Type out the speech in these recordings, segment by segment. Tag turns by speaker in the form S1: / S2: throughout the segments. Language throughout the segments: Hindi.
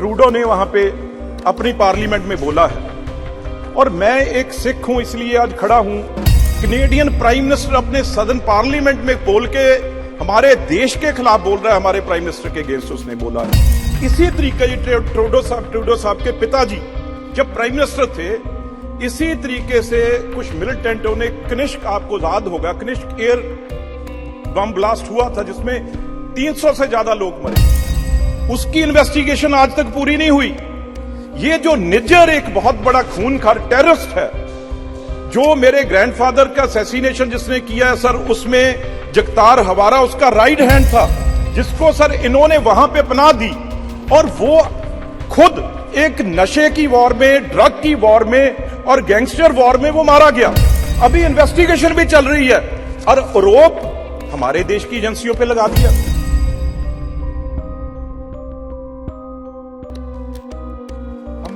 S1: ट्रूडो ने वहां पे अपनी पार्लियामेंट में बोला है। और मैं एक सिख हूं इसलिए आज खड़ा हूं। कैनेडियन प्राइम मिनिस्टर अपने सदन पार्लियामेंट में बोल के हमारे देश के खिलाफ बोल रहा है, हमारे प्राइम मिनिस्टर के अगेंस्ट उसने बोला है। इसी तरीके ट्रूडो साहब के पिताजी जब प्राइम मिनिस्टर थे, इसी तरीके से कुछ मिलिटेंटों ने कनिष्क, आपको याद होगा, कनिष्क एयर बम ब्लास्ट हुआ था जिसमें 300 से ज्यादा लोग मरे। उसकी इन्वेस्टिगेशन आज तक पूरी नहीं हुई। ये जो निज्जर एक बहुत बड़ा खूनखार टेररिस्ट है, जो मेरे ग्रैंडफादर का असैसिनेशन जिसने किया है सर, उसमें जगतार हवारा उसका राइट हैंड था, जिसको सर इन्होंने वहां पे पनाह दी, और वो खुद एक नशे की वॉर में, ड्रग की वॉर में और गैंगस्टर वॉर में वो मारा गया। अभी इन्वेस्टिगेशन भी चल रही है और आरोप हमारे देश की एजेंसियों पे लगा दिया।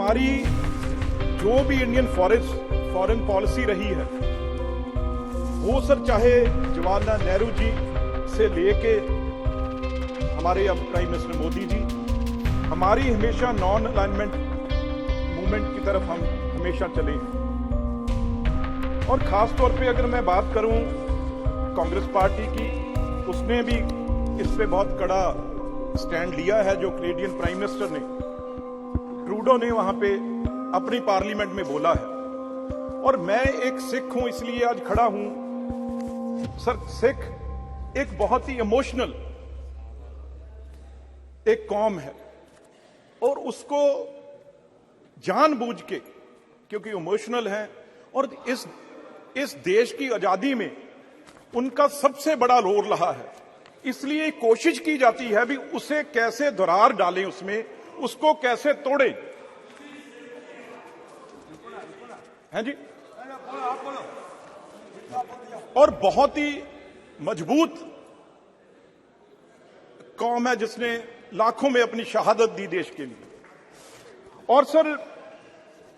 S1: हमारी जो भी इंडियन फॉरेन पॉलिसी रही है, वो सर चाहे जवाहरलाल नेहरू जी से लेके हमारे अब प्राइम मिनिस्टर मोदी जी, हमारी हमेशा नॉन अलाइनमेंट मूवमेंट की तरफ हम हमेशा चले हैं। और खास तौर पे अगर मैं बात करूं कांग्रेस पार्टी की, उसने भी इस पे बहुत कड़ा स्टैंड लिया है। जो कैनेडियन प्राइम मिनिस्टर ने, ट्रूडो ने वहां पे अपनी पार्लियामेंट में बोला है। और मैं एक सिख हूं इसलिए आज खड़ा हूं। सर, सिख एक बहुत ही इमोशनल एक कौम है, और उसको जानबूझ के, क्योंकि इमोशनल है, और इस देश की आजादी में उनका सबसे बड़ा रोल रहा है, इसलिए कोशिश की जाती है भी उसे कैसे दरार डालें, उसमें उसको कैसे तोड़ें। हैं जी? और बहुत ही मजबूत कौम है जिसने लाखों में अपनी शहादत दी देश के लिए। और सर,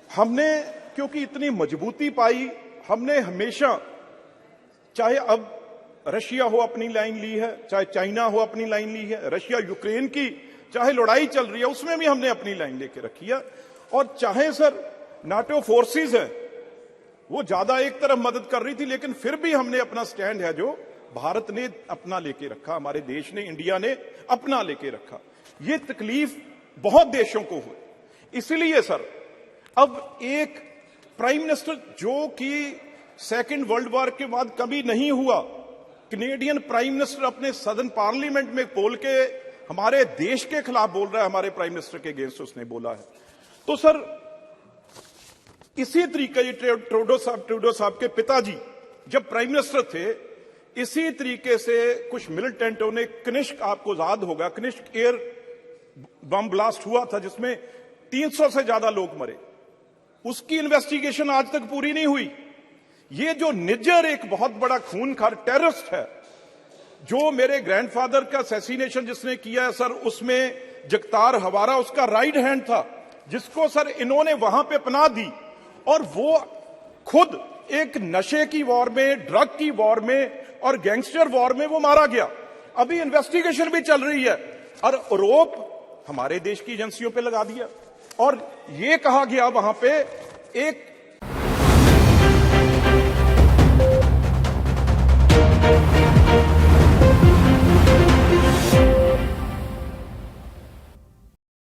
S1: हमने क्योंकि इतनी मजबूती पाई, हमने हमेशा, चाहे अब रशिया हो अपनी लाइन ली है, चाहे चाइना हो अपनी लाइन ली है, रशिया यूक्रेन की चाहे लड़ाई चल रही है उसमें भी हमने अपनी लाइन लेके रखी है। और चाहे सर नाटो फोर्सेस है, वो ज्यादा एक तरफ मदद कर रही थी, लेकिन फिर भी हमने अपना स्टैंड है जो भारत ने अपना लेके रखा, हमारे देश ने, इंडिया ने अपना लेके रखा। ये तकलीफ बहुत देशों को हुई। इसलिए सर, अब एक प्राइम मिनिस्टर जो कि सेकेंड वर्ल्ड वॉर के बाद कभी नहीं हुआ, कैनेडियन प्राइम मिनिस्टर अपने सदन पार्लियामेंट में बोल के हमारे देश के खिलाफ बोल रहा है, हमारे प्राइम मिनिस्टर के अगेंस्ट उसने बोला है। तो सर, इसी तरीके ट्रूडो साहब के पिताजी जब प्राइम मिनिस्टर थे, इसी तरीके से कुछ मिलिटेंटों ने कनिष्क, आपको याद होगा, कनिष्क एयर बम ब्लास्ट हुआ था जिसमें 300 से ज्यादा लोग मरे। उसकी इन्वेस्टिगेशन आज तक पूरी नहीं हुई। ये जो निज्जर एक बहुत बड़ा खूनखार टेररिस्ट है, जो मेरे ग्रैंडफादर का असैसिनेशन जिसने किया है सर, उसमें जगतार हवारा उसका राइट हैंड था, जिसको सर इन्होंने वहां पे पनाह दी, और वो खुद एक नशे की वॉर में, ड्रग की वॉर में और गैंगस्टर वॉर में वो मारा गया। अभी इन्वेस्टिगेशन भी चल रही है और आरोप हमारे देश की एजेंसियों पे लगा दिया। और ये कहा गया वहां पे, एक